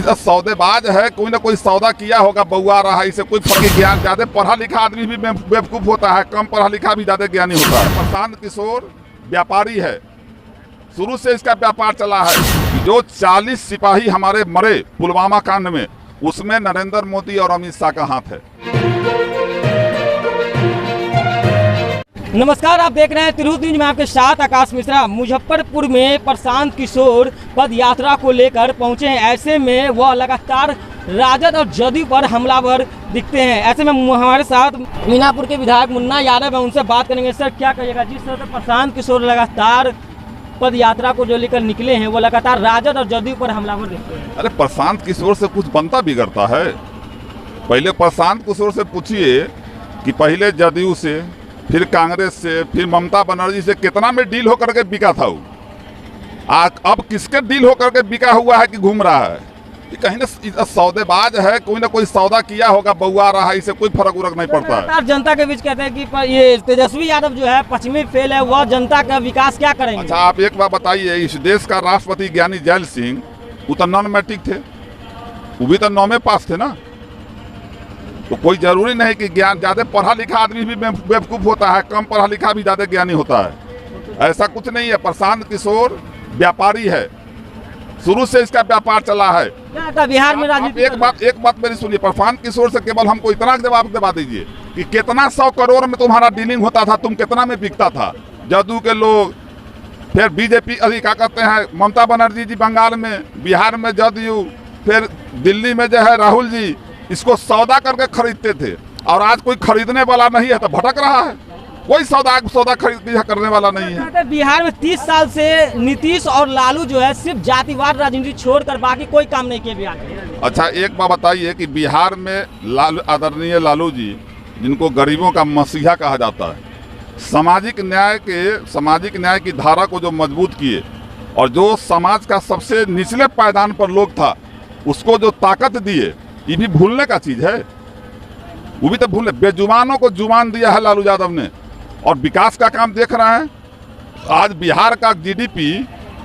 सौदेबाज है, कोई ना कोई सौदा किया होगा, बउआ रहा है, इसे कोई फर्क ज्ञान। ज्यादा पढ़ा लिखा आदमी भी बेवकूफ होता है, कम पढ़ा लिखा भी ज्यादा ज्ञानी होता है। प्रशांत किशोर व्यापारी है, शुरू से इसका व्यापार चला है। जो 40 सिपाही हमारे मरे पुलवामा कांड में, उसमें नरेंद्र मोदी और अमित शाह का हाथ है। नमस्कार, आप देख रहे हैं तिरहुत न्यूज में आपके साथ आकाश मिश्रा। मुजफ्फरपुर में प्रशांत किशोर पद यात्रा को लेकर पहुंचे हैं। ऐसे में वह लगातार राजद और जदयू पर हमलावर दिखते हैं। ऐसे में हमारे साथ मीनापुर के विधायक मुन्ना यादव हैं, उनसे बात करेंगे। सर, क्या कहिएगा, जिस तरह से प्रशांत किशोर लगातार पद यात्रा को जो लेकर निकले हैं, वो लगातार राजद और जदयू पर हमलावर दिखते हैं? अरे प्रशांत किशोर से कुछ बनता बिगड़ता है? पहले प्रशांत किशोर से पूछिए कि पहले जदयू से, फिर कांग्रेस से, फिर ममता बनर्जी से कितना में डील होकर के बिका था वो। अब किसके डील होकर के बिका हुआ है कि घूम रहा है? कि कहीं ना सौदेबाज है, कोई ना कोई सौदा किया होगा, बउआ रहा है, इसे कोई फर्क उरक नहीं पड़ता है। जनता के बीच कहते हैं कि ये तेजस्वी यादव जो है पश्चिमी फेल है, वह जनता का विकास क्या करेंगे? अच्छा, आप एक बात बताइए, इस देश का राष्ट्रपति ज्ञानी जैल सिंह, वो तो नॉन मैट्रिक थे, वो भी तो 9 में पास थे ना। तो कोई जरूरी नहीं कि ज्ञान ज्यादा पढ़ा लिखा आदमी भी बेवकूफ होता है, कम पढ़ा लिखा भी ज्यादा ज्ञानी होता है। ऐसा कुछ नहीं है। प्रशांत किशोर व्यापारी है, शुरू से इसका व्यापार चला है। बिहार में राजनीति एक बात मेरी सुनिए, प्रशांत किशोर से केवल हमको इतना जवाब दिला दीजिए कि कितना 100 करोड़ में तुम्हारा डीलिंग होता था, तुम कितना में बिकता था? जदयू के लोग, फिर बीजेपी, अभी क्या कहते हैं, ममता बनर्जी जी बंगाल में, बिहार में जदयू, फिर दिल्ली में जो है राहुल जी, इसको सौदा करके खरीदते थे। और आज कोई खरीदने वाला नहीं है तो भटक रहा है। कोई सौदा खरीद करने वाला नहीं है। बिहार में 30 साल से नीतीश और लालू जो है सिर्फ जातिवाद राजनीति छोड़कर बाकी कोई काम नहीं किया बिहार में। अच्छा, एक बात बताइए कि बिहार में आदरणीय लालू जी, जिनको गरीबों का मसीहा कहा जाता है, सामाजिक न्याय की धारा को जो मजबूत किए, और जो समाज का सबसे निचले पायदान पर लोग था, उसको जो ताकत दिए, ये भी भूलने का चीज है। वो भी तो भूलने, बेजुबानों को जुबान दिया है लालू यादव ने, और विकास का काम देख रहे हैं। आज बिहार का जीडीपी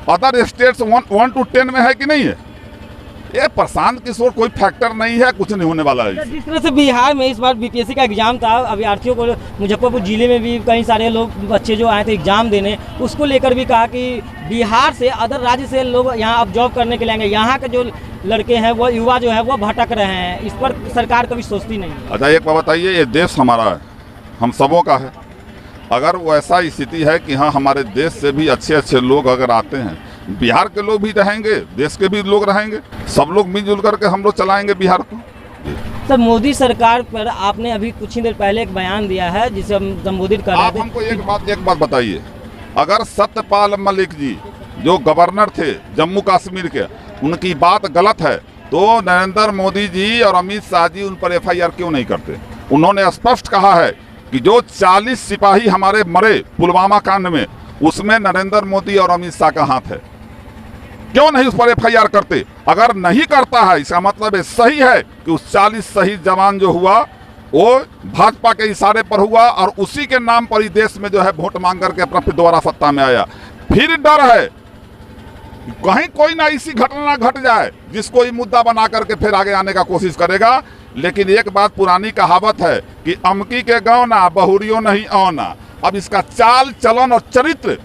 अदर स्टेट्स 1 to 10 में है कि नहीं है? ये प्रशांत किशोर कोई फैक्टर नहीं है, कुछ नहीं होने वाला है। जिस तरह से बिहार में इस बार बीपीएससी का एग्जाम था, अभ्यर्थियों को मुजफ्फरपुर जिले में भी कई सारे लोग, बच्चे जो आए थे एग्जाम देने, उसको लेकर भी कहा कि बिहार से, अदर राज्य से लोग यहाँ अब जॉब करने के लिए आएंगे। यहाँ के जो लड़के हैं, वो युवा जो है, वो भटक रहे हैं। इस पर सरकार कभी सोचती नहीं। अच्छा, एक बात बताइए, ये देश हमारा है, हम सबों का है। अगर वो ऐसा स्थिति है कि हाँ, हमारे देश से भी अच्छे लोग अगर आते हैं, बिहार के लोग भी रहेंगे, देश के भी लोग रहेंगे, सब लोग मिलजुल करके हम लोग चलाएंगे बिहार को। सर, मोदी सरकार पर आपने अभी कुछ ही देर पहले एक बयान दिया है जिसे हम संबोधित कर रहे थे। आप हमको एक बात बताइए, अगर सत्यपाल मलिक जी जो गवर्नर थे जम्मू कश्मीर के, उनकी बात गलत है, तो नरेंद्र मोदी जी और अमित शाह जी उन पर FIR क्यों नहीं करते? उन्होंने स्पष्ट कहा है कि जो 40 सिपाही हमारे मरे पुलवामा कांड में, उसमें नरेंद्र मोदी और अमित शाह का हाथ है। क्यों नहीं उस पर FIR करते? अगर नहीं करता है, इसका मतलब है सही है कि उस 40 शहीद जवान जो हुआ, वो भाजपा के इशारे पर हुआ, और उसी के नाम पर ही देश में जो है वोट मांग करके अपना फिर दोबारा सत्ता में आया। फिर डर है कहीं कोई ना ऐसी घटना घट जाए जिसको ये मुद्दा बना करके फिर आगे आने का कोशिश करेगा। लेकिन एक बात पुरानी कहावत है कि अमकी के गाँव ना बहुरियो नहीं आना। अब इसका चाल चलन और चरित्र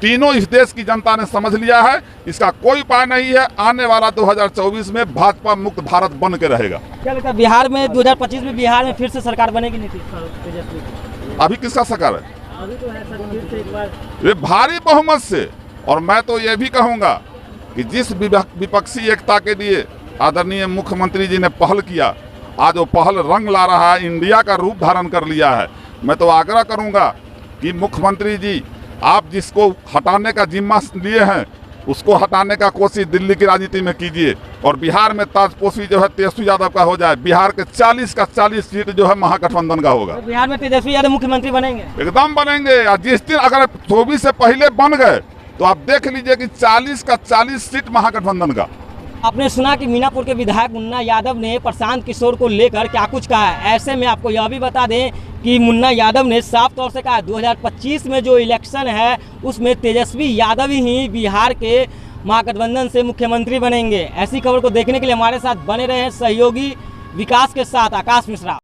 तीनों इस देश की जनता ने समझ लिया है। इसका कोई उपाय नहीं है। आने वाला 2024 में भाजपा मुक्त भारत बन के रहेगा। क्या लगता है बिहार में 2025 में बिहार में फिर से सरकार बनेगी? नीतीश अभी किसका सरकार है? अभी तो है सर, फिर से एक बार ये भारी बहुमत से। और मैं तो ये भी कहूँगा कि जिस विपक्षी एकता के लिए आदरणीय मुख्यमंत्री जी ने पहल किया, आज वो पहल रंग ला रहा है, इंडिया का रूप धारण कर लिया है। मैं तो आग्रह करूँगा कि मुख्यमंत्री जी, आप जिसको हटाने का जिम्मा लिए हैं, उसको हटाने का कोशिश दिल्ली की राजनीति में कीजिए, और बिहार में ताजपोशी जो है तेजस्वी यादव का हो जाए। बिहार के 40 का 40 सीट जो है महागठबंधन का होगा। तो बिहार में तेजस्वी यादव मुख्यमंत्री बनेंगे? एकदम बनेंगे। और जिस दिन अगर 24 से पहले बन गए तो आप देख लीजिए कि 40 का 40 सीट महागठबंधन का। आपने सुना कि मीनापुर के विधायक मुन्ना यादव ने प्रशांत किशोर को लेकर क्या कुछ कहा है। ऐसे में आपको यह भी बता दें कि मुन्ना यादव ने साफ तौर से कहा 2025 में जो इलेक्शन है उसमें तेजस्वी यादव ही बिहार के महागठबंधन से मुख्यमंत्री बनेंगे। ऐसी खबर को देखने के लिए हमारे साथ बने रहे सहयोगी विकास के साथ आकाश मिश्रा।